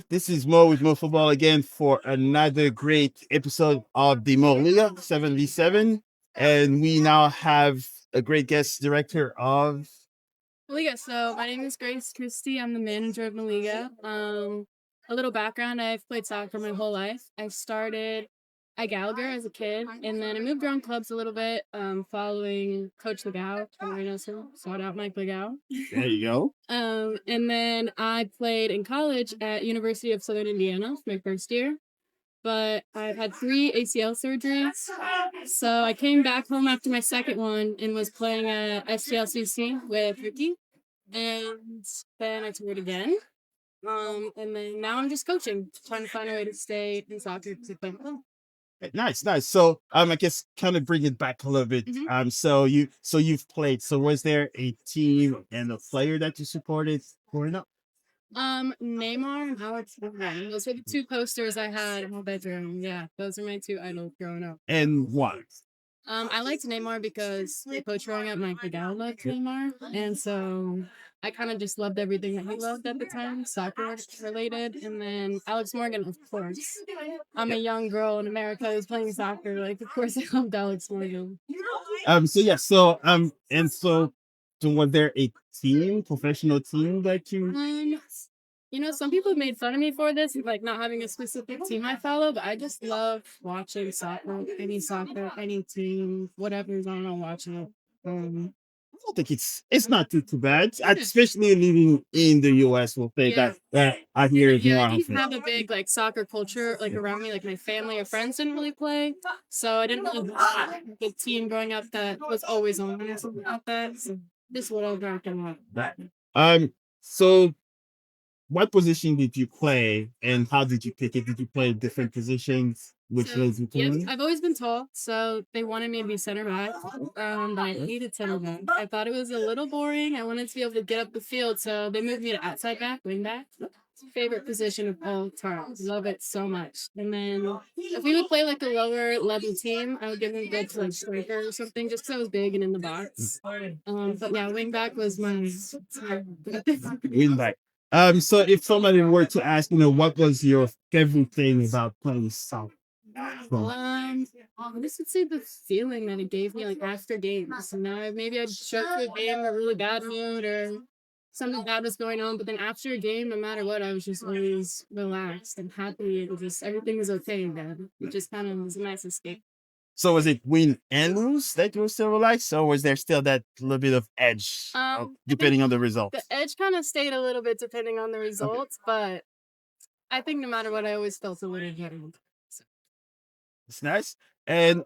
This is Mo with Mo Football again for another great episode of the Moliga 7v7. And we now have a great guest director of. Moliga. So my name is Christie. I'm the manager of Moliga. A little background: I've played soccer my whole life. I started at Gallagher as a kid, and then I moved around clubs a little bit, following Coach Legal. Shout out Mike Legal. There you go. And then I played in college at University of Southern Indiana for my first year. But I've had 3 ACL surgeries. So I came back home after my second one and was playing at STLCC with Ricky. And then I toured again. And then now I'm just coaching, trying to find a way to stay in soccer to play well. Nice, nice. So I guess kind of bring it back a little bit. So you've played. So was there a team and a player that you supported growing up? Neymar and Alex Morgan. Those were the 2 posters I had in my bedroom. Yeah, those are my 2 idols growing up. And why? I liked Neymar because the coach growing up, Mike Vidal, loved Neymar, and so I kind of just loved everything that he loved at the time, soccer related. And then Alex Morgan, of course. I'm a young girl in America who's playing soccer. Like, of course, I loved Alex Morgan. So yeah, so was there a team, professional team that you. Some people have made fun of me for this, like not having a specific team I follow, but I just love watching soccer, any team, whatever's on, I'll watch it. I don't think it's not too bad, especially living in the U.S. We'll say Yeah. that I hear it more I didn't often. have a big like soccer culture like around me. Like my family or friends didn't really play, so I didn't really have a big team growing up that was always on or something like that. So this whatever I can watch. So what position did you play, and how did you pick it? Did you play different positions? Which So, ones you yep, played? I've always been tall, so they wanted me to be center back. But I hated center back. I thought it was a little boring. I wanted to be able to get up the field, so they moved me to outside back, wing back. Favorite position of all time. Love it so much. And then if we would play like a lower level team, I would give them a go to like striker or something, just because I was big and in the box. But yeah, wing back was my. Win back. So if somebody were to ask, what was your favorite thing about playing soccer? This would say the feeling that it gave me like after games. Maybe I'd show up to a game in a really bad mood or something bad was going on, but then after a game, no matter what, I was just always relaxed and happy and just everything was okay again. It just kind of was a nice escape. So was it win and lose that you were still relaxed, or was there still that little bit of edge, depending on the result? The edge kind of stayed a little bit depending on the Okay. results, but I think no matter what, I always felt a little better. It's nice. And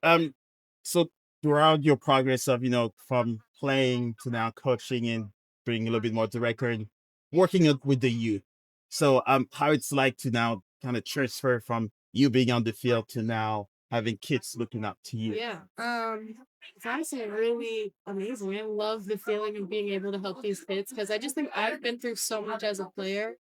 so throughout your progress of from playing to now coaching and being a little bit more director and working with the youth. So how it's like to now kind of transfer from you being on the field to now having kids looking up to you. Yeah. It's honestly really amazing. I love the feeling of being able to help these kids because I just think I've been through so much as a player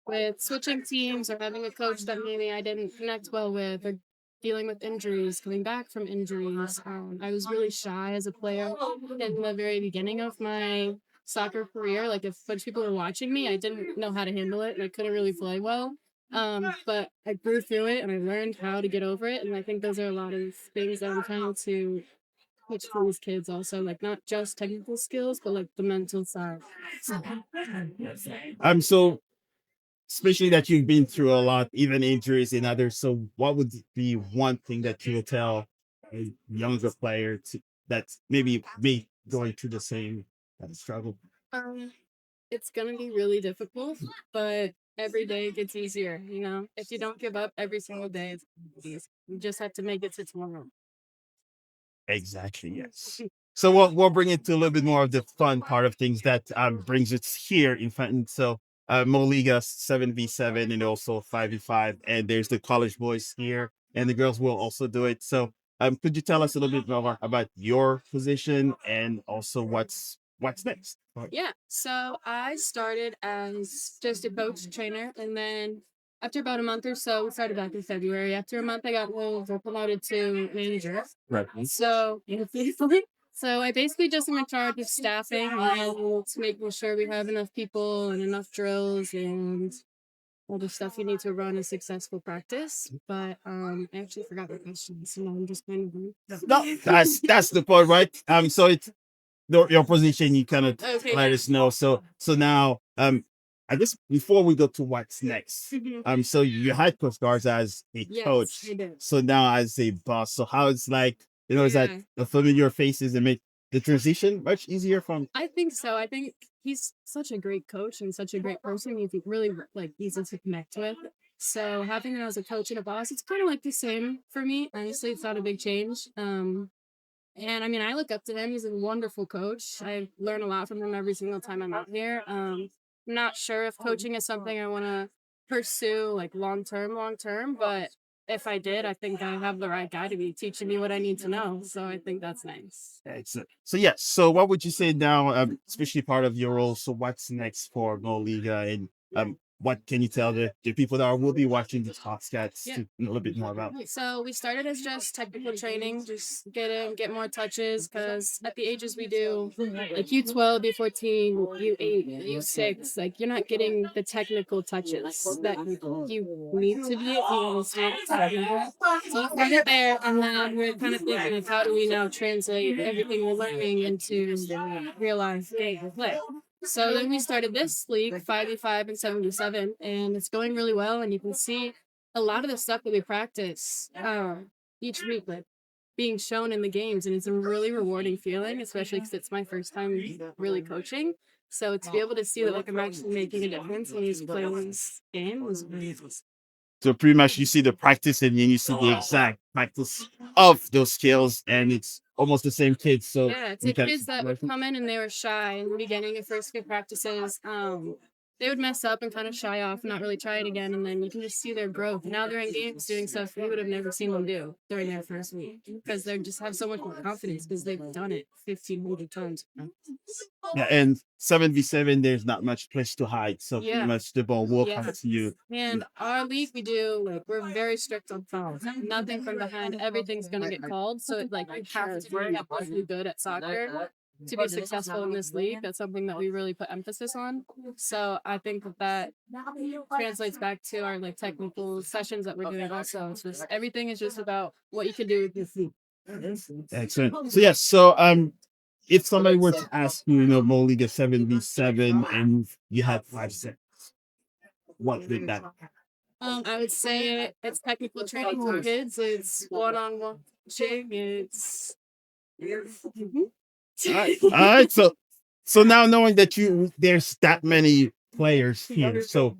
with switching teams or having a coach that maybe I didn't connect well with or dealing with injuries, coming back from injuries. I was really shy as a player in the very beginning of my soccer career. Like if a bunch of people were watching me, I didn't know how to handle it and I couldn't really play well. But I grew through it and I learned how to get over it. And I think those are a lot of things that I'm trying to teach to these kids also, like not just technical skills, but like the mental side. So especially that you've been through a lot, even injuries and others. So what would be one thing that you would tell a younger player that's maybe me going through the same kind of struggle? Um, it's gonna be really difficult, but every day gets easier, you know? If you don't give up every single day, it's easy. You just have to make it to tomorrow. Exactly. Yes. So we'll bring it to a little bit more of the fun part of things that brings us here in Fenton. So Moliga 7v7 and also 5v5, and there's the college boys here, and the girls will also do it. So could you tell us a little bit more about your position and also what's next? Yeah. So I started as just a coach trainer, and then after about a month or so, we started back in February. After a month, I got moved or promoted to manager. Right. So, so I basically just am in charge of staffing and making sure we have enough people and enough drills and all the stuff you need to run a successful practice. But I actually forgot the question, so now I'm just kind of No, that's the point, right? So it's your position. You kind of okay. let us know. So now, I guess before we go to what's next, so you had Coach Garza as a Yes, coach. I did. So now as a boss. So how it's like, is that Yeah. the familiar faces and make the transition much easier from? I think so. I think he's such a great coach and such a great person. He's really like easy to connect with. So having him as a coach and a boss, it's kind of like the same for me. Honestly, it's not a big change. And I mean, I look up to him. He's a wonderful coach. I learn a lot from him every single time I'm out here. I'm not sure if coaching is something I want to pursue like long term, but if I did, I think I have the right guy to be teaching me what I need to know. So I think that's nice. Excellent. So yes. So what would you say now, especially part of your role? So what's next for Molyga, and what can you tell the people that will be watching this podcast Yeah. to know a little bit more about? So we started as just technical training, just get more touches because at the ages we do, like U12, U14, U8, U6, like you're not getting the technical touches that you need to be if you want to stay technical. So we started there, and then we're kind of thinking of how do we now translate everything we're learning into real life game play. So then we started this league, 5v5 and 7v7, and it's going really well. And you can see a lot of the stuff that we practice each week, like being shown in the games, and it's a really rewarding feeling, especially because it's my first time really coaching. So to be able to see that like I'm actually making a difference when he's playing this game was really So pretty much you see the practice and then you see the exact practice of those skills, and it's almost the same kids. So yeah. It's you the can kids that would come in and they were shy in the beginning of first few practices. They would mess up and kind of shy off and not really try it again. And then you can just see their growth. Now they're in games doing stuff we would have never seen them do during their first week because they just have so much more confidence because they've done it 1,500 times. yeah, and 7v7, there's not much place to hide. So pretty Yeah. much the ball will come Yeah. to you. And our league, we do like we're very strict on fouls. Nothing from behind. Everything's gonna get called. So it, like you have to be absolutely good at soccer to be successful in this league. That's something that we really put emphasis on. So I think that translates back to our like technical sessions that we're doing. Also, it's just everything is just about what you can do with your feet. Excellent. So yes, so if somebody were to ask you, Molyga 7v7 and you had 5 sets, what would that? I would say it's technical training for kids. It's one-on-one coaching. It's Mhm. All right. All right. So now knowing that there's that many players here, so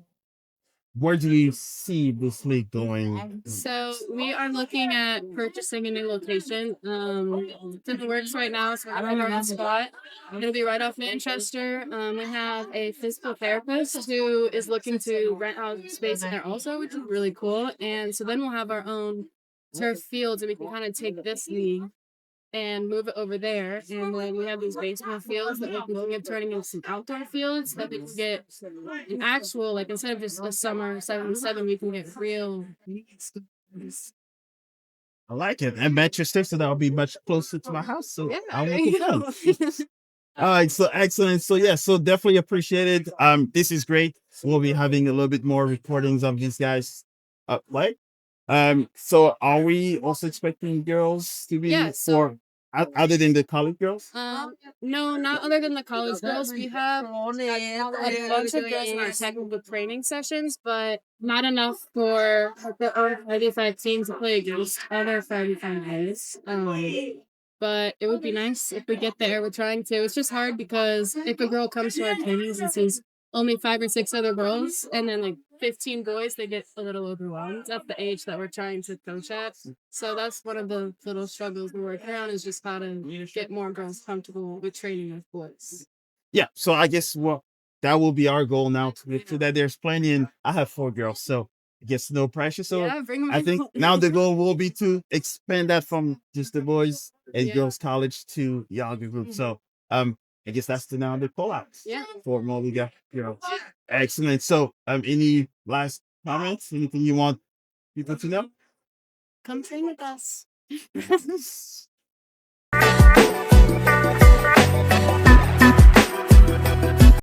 where do you see this league going? So we are looking at purchasing a new location. It's in the works right now, so we're gonna have our own spot. It'll be right off Manchester. We have a physical therapist who is looking to rent out space in there also, which is really cool. And so then we'll have our own turf fields, and we can kind of take this league and move it over there. And then we have these baseball fields that we're looking at turning into some outdoor fields that we can get an actual, like instead of just a summer 7-7, we can get real. I like it. And Manchester, so that'll be much closer to my house. So Yeah, I there want you to come. go. All right, so excellent. So yeah, so definitely appreciate it. This is great. We'll be having a little bit more recordings of these guys play. So are we also expecting girls to be Yeah, so other than the college girls? no, not other than the college girls. We have a bunch of girls in our technical training sessions, but not enough for like, the other 35 teams to play against other 35 guys. But it would be nice if we get there. We're trying to. It's just hard because if a girl comes to our trainings and sees only 5 or 6 other girls and then like 15 boys, they get a little overwhelmed at the age that we're trying to coach at. So that's one of the little struggles we're working on is just how to get more girls comfortable with training with boys. Yeah. So I guess that will be our goal now to get to that. There's plenty, and I have 4 girls, so I guess no pressure. So Yeah, bring them I think now the goal will be to expand that from just the boys and Yeah. girls college to younger groups. So I guess that's now the call outs Yeah. for Molyga girls. Excellent. So any last comments? Anything you want people to know? Come train with us.